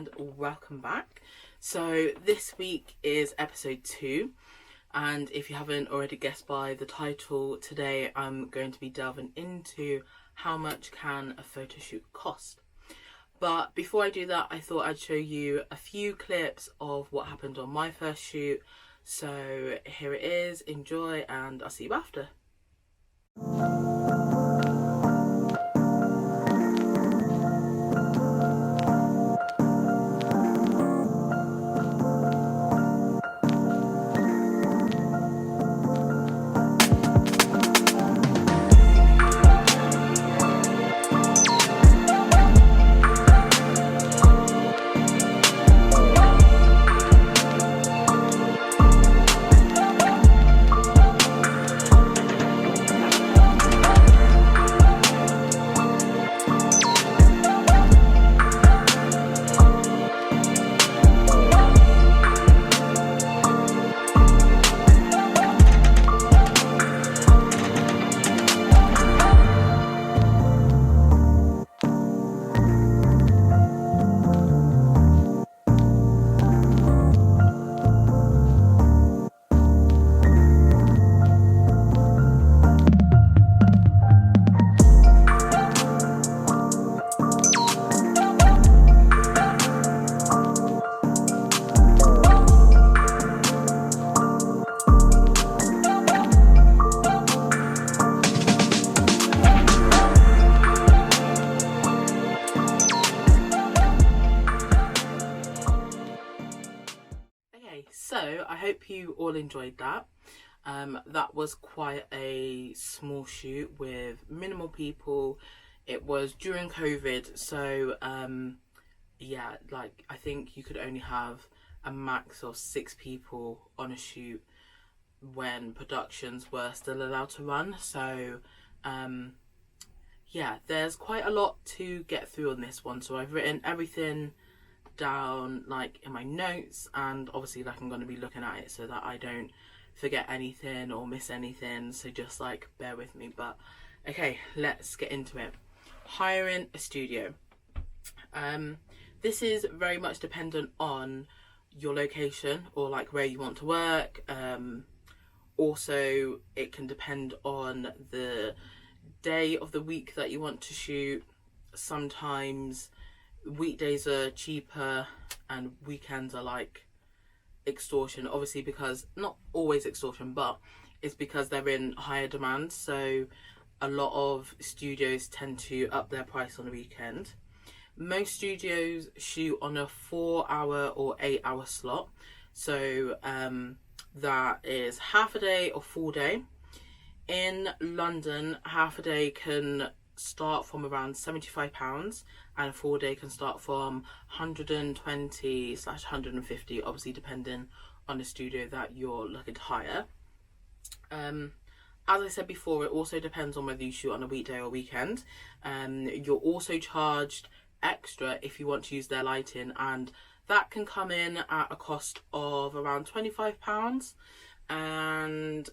and welcome back. So this week is episode 2, and if you haven't already guessed by the title, today I'm going to be delving into how much can a photo shoot cost. But before I do that, I thought I'd show you a few clips of what happened on my first shoot. So here it is, enjoy, and I'll see you after. So I hope you all enjoyed that. That was quite a small shoot with minimal people. It was during COVID, so yeah, like I think you could only have a max of 6 people on a shoot when productions were still allowed to run. So yeah, there's quite a lot to get through on this one. So I've written everything down like in my notes, and obviously like I'm going to be looking at it so that I don't forget anything or miss anything, so just like bear with me. But okay, let's get into it. Hiring a studio. This is very much dependent on your location or like where you want to work. Also it can depend on the day of the week that you want to shoot. Sometimes weekdays are cheaper and weekends are like extortion, obviously, because not always extortion, but it's because they're in higher demand. So a lot of studios tend to up their price on the weekend. Most studios shoot on a 4-hour or 8-hour slot, so that is half a day or full day. In London, half a day can start from around £75, and a full day can start from 120/150, obviously depending on the studio that you're looking to hire. As I said before, it also depends on whether you shoot on a weekday or weekend. You're also charged extra if you want to use their lighting, and that can come in at a cost of around £25. And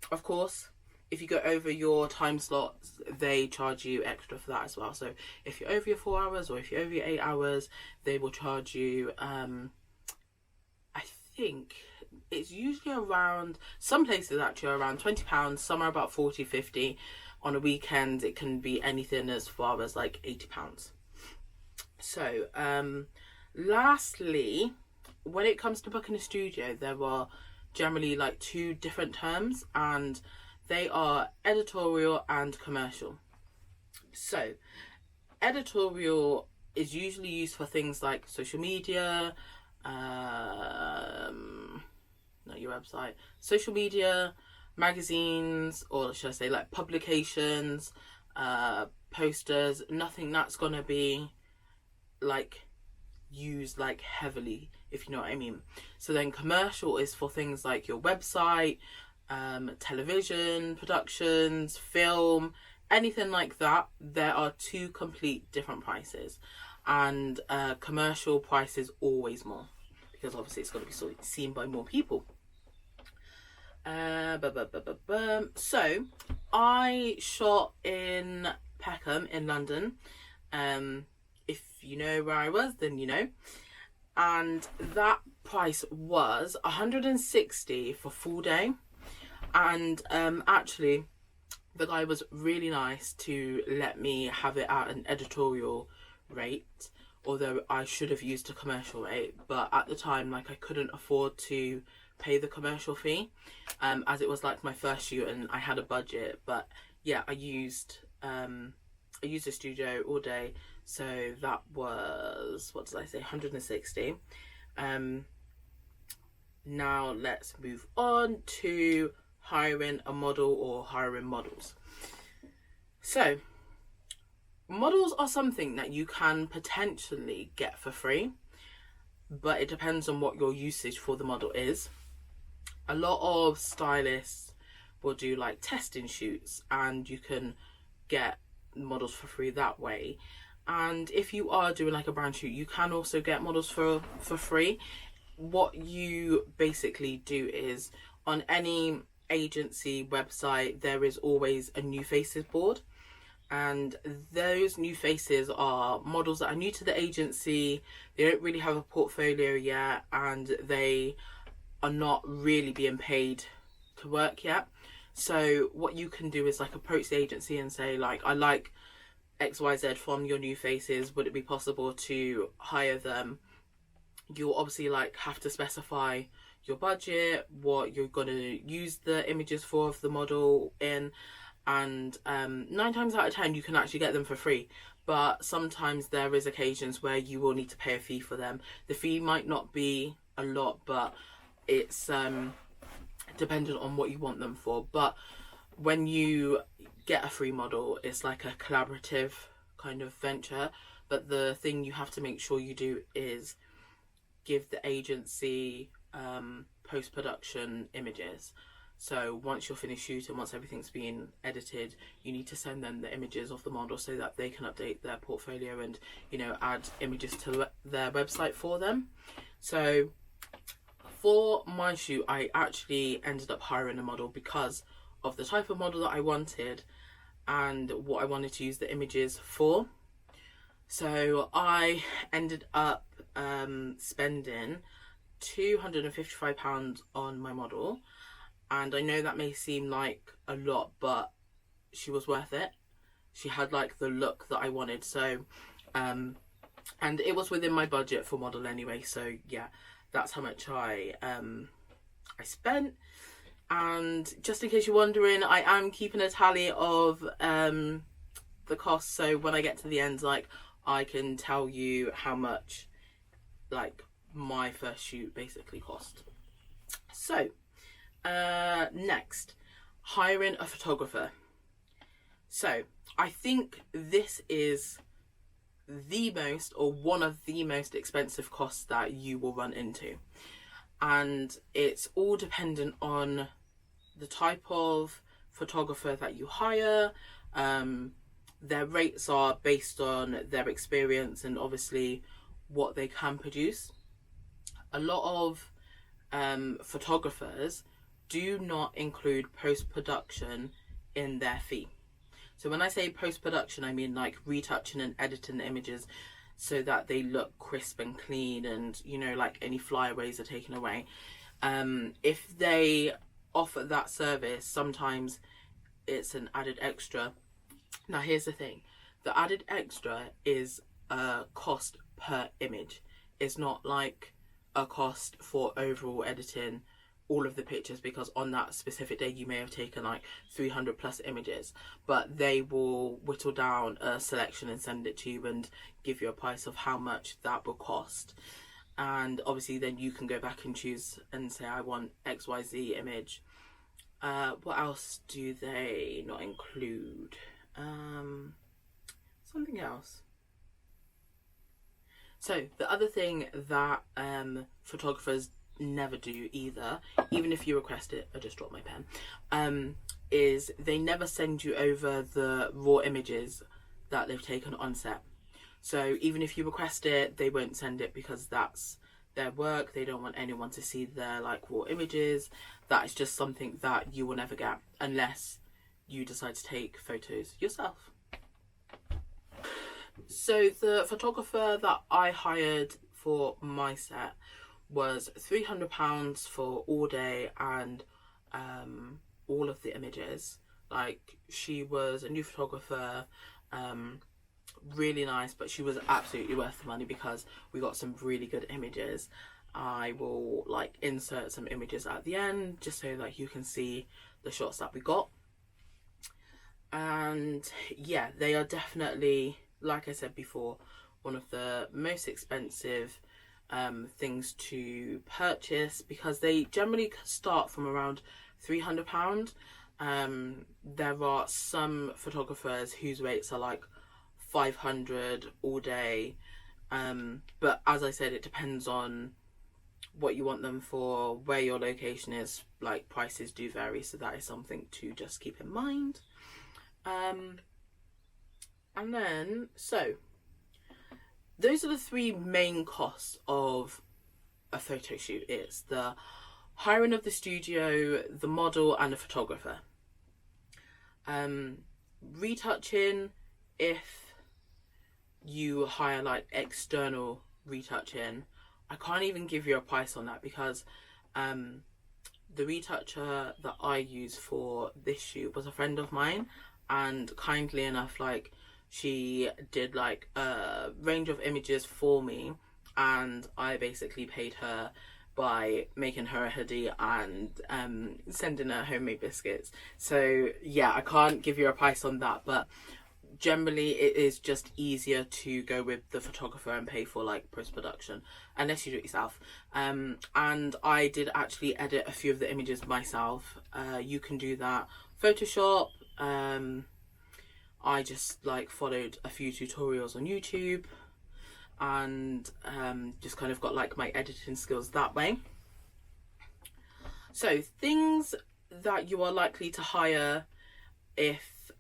of course, if you go over your time slots, they charge you extra for that as well. So if you're over your 4 hours or if you're over your 8 hours, they will charge you, I think it's usually around, some places actually are around £20, some are about 40-50. On a weekend, it can be anything as far as like £80. So lastly, when it comes to booking a studio, there are generally like 2 different terms, and they are editorial and commercial. So editorial is usually used for things like social media, not your website, social media, magazines, or should I say like publications, posters, nothing that's gonna be like used like heavily, if you know what I mean. So then commercial is for things like your website, television productions, film, anything like that. There are 2 complete different prices, and commercial price is always more because obviously it's got to be seen by more people. So I shot in Peckham in London. if you know where I was, then you know. And that price was 160 for full day. And actually, the guy was really nice to let me have it at an editorial rate, although I should have used a commercial rate. But at the time, like, I couldn't afford to pay the commercial fee, as it was like my first shoot and I had a budget. But yeah, I used a studio all day, so that was, what did I say, 160. Now let's move on to hiring a model or hiring models. So models are something that you can potentially get for free, but it depends on what your usage for the model is. A lot of stylists will do like testing shoots, and you can get models for free that way. And if you are doing like a brand shoot, you can also get models for free. What you basically do is, on any agency website, there is always a new faces board, and those new faces are models that are new to the agency. They don't really have a portfolio yet, and they are not really being paid to work yet. So what you can do is like approach the agency and say, like, I like XYZ from your new faces, would it be possible to hire them? You'll obviously like have to specify your budget, what you're going to use the images for of the model in, and 9 times out of 10 you can actually get them for free. But sometimes there is occasions where you will need to pay a fee for them. The fee might not be a lot, but it's dependent on what you want them for. But when you get a free model, it's like a collaborative kind of venture. But the thing you have to make sure you do is give the agency post-production images. So once you're finished shooting, once everything's been edited, you need to send them the images of the model so that they can update their portfolio and, you know, add images to their website for them. So for my shoot, I actually ended up hiring a model because of the type of model that I wanted and what I wanted to use the images for. So I ended up spending £255 on my model, and I know that may seem like a lot, but she was worth it. She had like the look that I wanted, so and it was within my budget for model anyway, so yeah, that's how much I spent. And just in case you're wondering, I am keeping a tally of the cost, so when I get to the end, like, I can tell you how much like my first shoot basically cost. So next, hiring a photographer. So I think this is the most, or one of the most expensive costs that you will run into, and it's all dependent on the type of photographer that you hire. Their rates are based on their experience and obviously what they can produce. A lot of photographers do not include post-production in their fee. So when I say post-production, I mean like retouching and editing the images so that they look crisp and clean, and, you know, like any flyaways are taken away. If they offer that service, sometimes it's an added extra. Now here's the thing, the added extra is a cost per image. It's not like a cost for overall editing all of the pictures, because on that specific day you may have taken like 300 plus images, but they will whittle down a selection and send it to you and give you a price of how much that will cost. And obviously then you can go back and choose and say, I want XYZ image. What else do they not include? Something else. So the other thing that photographers never do either, even if you request it, I just dropped my pen, is they never send you over the raw images that they've taken on set. So even if you request it, they won't send it, because that's their work. They don't want anyone to see their like raw images. That is just something that you will never get unless you decide to take photos yourself. So the photographer that I hired for my set was £300 for all day and all of the images. Like, she was a new photographer, really nice, but she was absolutely worth the money because we got some really good images. I will like insert some images at the end just so that you can see the shots that we got. And yeah, they are definitely, like I said before, one of the most expensive things to purchase because they generally start from around £300. There are some photographers whose rates are like 500 all day, but as I said, it depends on what you want them for, where your location is. Like, prices do vary, so that is something to just keep in mind. And then, so those are the three main costs of a photo shoot. It's the hiring of the studio, the model, and the photographer. Retouching, if you hire like external retouching, I can't even give you a price on that because the retoucher that I use for this shoot was a friend of mine, and kindly enough, like, she did like a range of images for me, and I basically paid her by making her a hoodie and sending her homemade biscuits. So yeah, I can't give you a price on that, but generally it is just easier to go with the photographer and pay for like post-production unless you do it yourself. And I did actually edit a few of the images myself. You can do that Photoshop. I just like followed a few tutorials on YouTube and just kind of got like my editing skills that way. So things that you are likely to hire if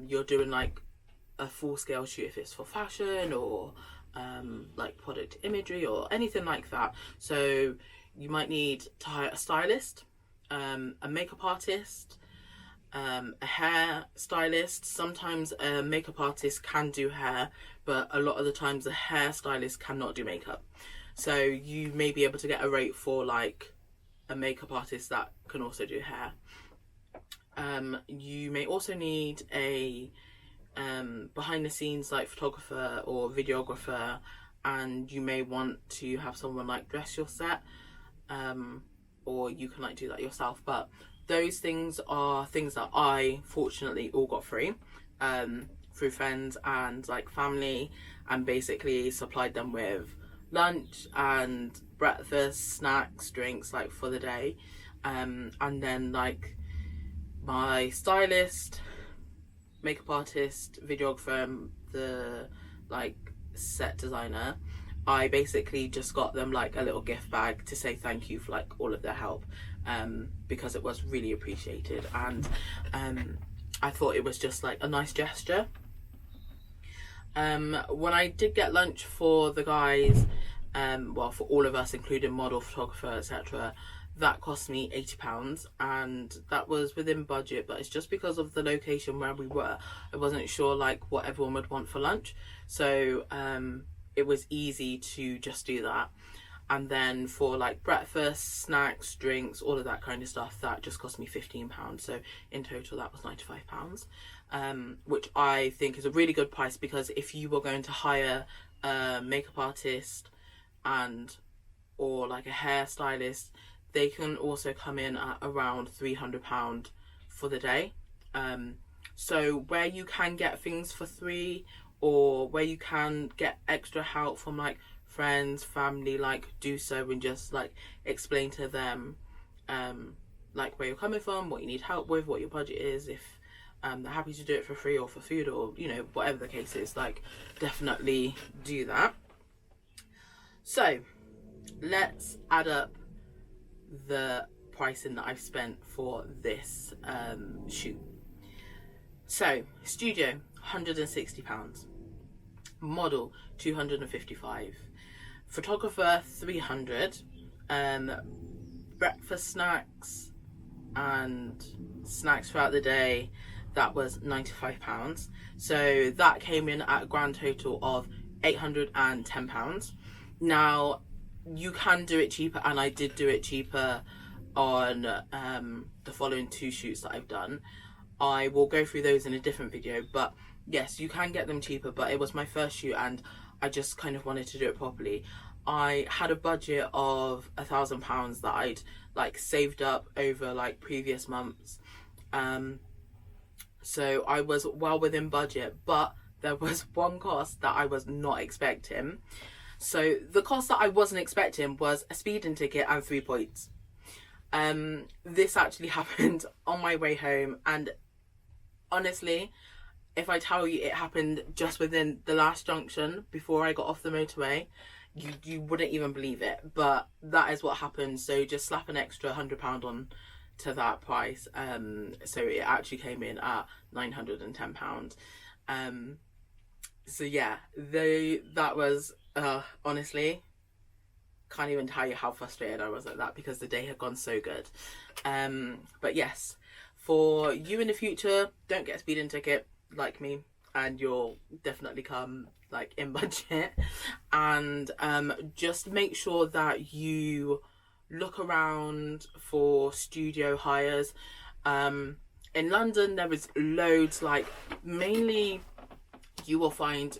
you're doing like a full-scale shoot, if it's for fashion or like product imagery or anything like that. So you might need to hire a stylist, a makeup artist, a hair stylist. Sometimes a makeup artist can do hair, but a lot of the times a hair stylist cannot do makeup. So you may be able to get a rate for like a makeup artist that can also do hair. You may also need a behind the scenes like photographer or videographer, and you may want to have someone like dress your set, or you can like do that yourself. But those things are things that I fortunately all got free through friends and like family, and basically supplied them with lunch and breakfast, snacks, drinks like for the day. And then like my stylist, makeup artist, videographer, the like set designer, I basically just got them like a little gift bag to say thank you for like all of their help, because it was really appreciated, and I thought it was just like a nice gesture. When I did get lunch for the guys, well, for all of us including model, photographer, etc., that cost me £80, and that was within budget, but it's just because of the location where we were. I wasn't sure like what everyone would want for lunch, so it was easy to just do that. And then for like breakfast, snacks, drinks, all of that kind of stuff, that just cost me £15. So in total that was £95, which I think is a really good price, because if you were going to hire a makeup artist and or like a hairstylist, they can also come in at around £300 for the day. So where you can get things for free, or where you can get extra help from like friends, family, like do so, and just like explain to them like where you're coming from, what you need help with, what your budget is, if they're happy to do it for free or for food, or you know, whatever the case is, like definitely do that. So let's add up the pricing that I've spent for this shoot. So studio £160, model £255, photographer £300, breakfast, snacks and snacks throughout the day that was £95. So that came in at a grand total of £810. Now, you can do it cheaper, and I did do it cheaper on the following 2 shoots that I've done. I will go through those in a different video, but yes, you can get them cheaper, but it was my first shoot and I just kind of wanted to do it properly. I had a budget of £1,000 that I'd like saved up over like previous months. So I was well within budget, but there was one cost that I was not expecting. So the cost that I wasn't expecting was a speeding ticket and 3 points. This actually happened on my way home, and honestly, if I tell you it happened just within the last junction before I got off the motorway, you wouldn't even believe it. But that is what happened. So just slap an extra £100 on to that price. So it actually came in at £910. So yeah, that was honestly, can't even tell you how frustrated I was at that, because the day had gone so good. But yes, for you in the future, don't get a speeding ticket like me, and you'll definitely come like in budget. And just make sure that you look around for studio hires. In London there is loads, like mainly you will find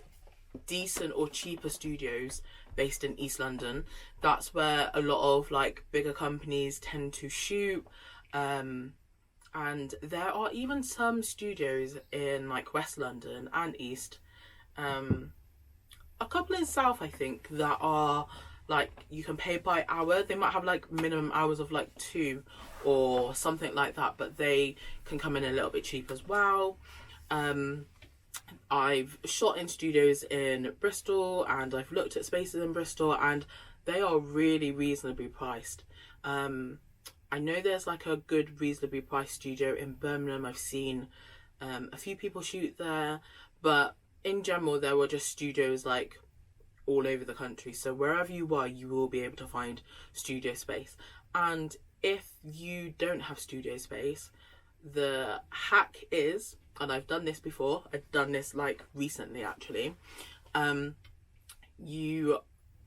decent or cheaper studios based in East London. That's where a lot of like bigger companies tend to shoot. And there are even some studios in like West London and East. A couple in South, I think, that are like you can pay by hour. They might have like minimum hours of like 2 or something like that, but they can come in a little bit cheap as well. I've shot in studios in Bristol, and I've looked at spaces in Bristol, and they are really reasonably priced. I know there's like a good reasonably priced studio in Birmingham. I've seen a few people shoot there, but in general there were just studios like all over the country. So wherever you are, you will be able to find studio space. And if you don't have studio space, the hack is, and I've done this before, I've done this like recently actually, you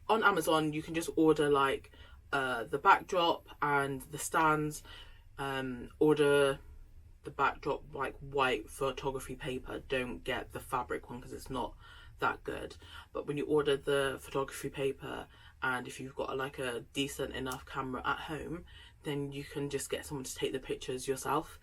on Amazon you can just order like the backdrop and the stands. Order the backdrop like white photography paper, don't get the fabric one because it's not that good. But when you order the photography paper, and if you've got like a decent enough camera at home, then you can just get someone to take the pictures yourself.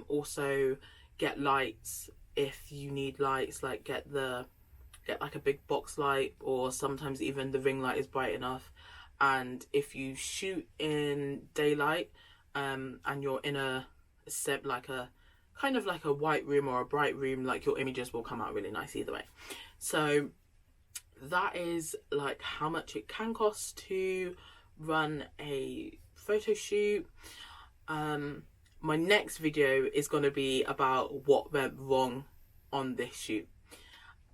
Also get lights if you need lights, like get like a big box light, or sometimes even the ring light is bright enough. And if you shoot in daylight and you're in a set like a kind of like a white room or a bright room, like your images will come out really nice either way. So that is like how much it can cost to run a photo shoot. My next video is going to be about what went wrong on this shoot,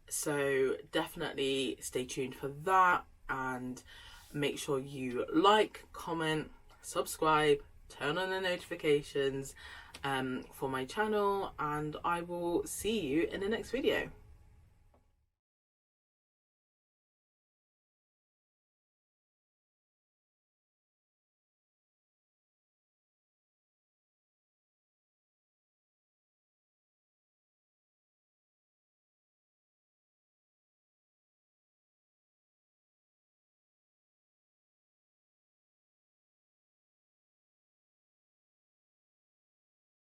so definitely stay tuned for that, and make sure you like, comment, subscribe, turn on the notifications for my channel, and I will see you in the next video.